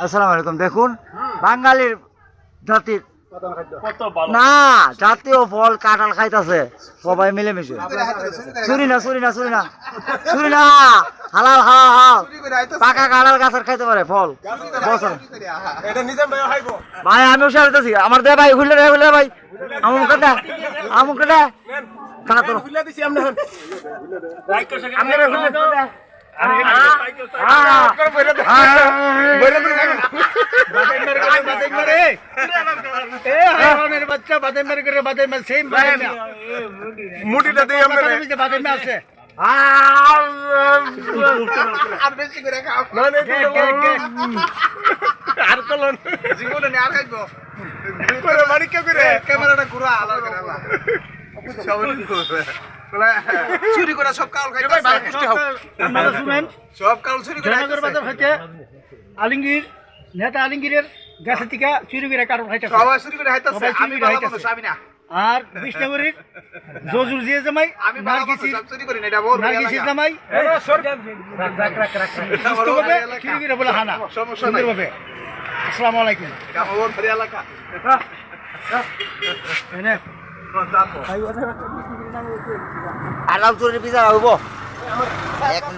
আসসালামু আলাইকুম। দেখুন বাঙালির জাতির না জাতীয় ফল কাঁঠাল খাইতেছে সবাই মিলেমিশে। চুরি না চুরি না চুরি না চুরি না, হালাল হালাল হালাল পাকা কাঁঠাল গাছের খাইতে পারে ফল বছর। ভাই আমি উৎসাহ দিতেছি আমার দে ভাই, খুললে খুললে ভাই আমুক কেটে আমুক কেটে মুটিটা দিয়ে আমরা আছে আর বেশি করে খাও আর কলন জীবনে আর খাইবো করে বাড়ি কে করে ক্যামেরাটা ঘুরা আলাদা করে আলা সবাই করে চুরি করে সব কাল খাইতে ভাই ভালো পুষ্টি হোক। আপনারা শুনেন, সব কাল চুরি করে জয়নগর বাজার হইতে আলিঙ্গির নেতা আলিঙ্গিরের গাছের থেকে চুরি করে কারণ খাইতে সবাই চুরি করে খাইতেছে। সবাই চুরি আমি করে ভালো খাইতেছে। মানুষ আমি না, আর বিষ্ণুপুরীর জজুর জিয়ে জামাই আমি ভালো মানুষ, সব চুরি করি না, এটা বড় নার্গিসের জামাই সুস্থভাবে চুরি করে বলে হানা সমস্যা নাই। সুন্দরভাবে। আসসালামু আলাইকুম। কামড় ধরে এলাকা এনে কাঁঠাল চুরির পিছা হইব এখন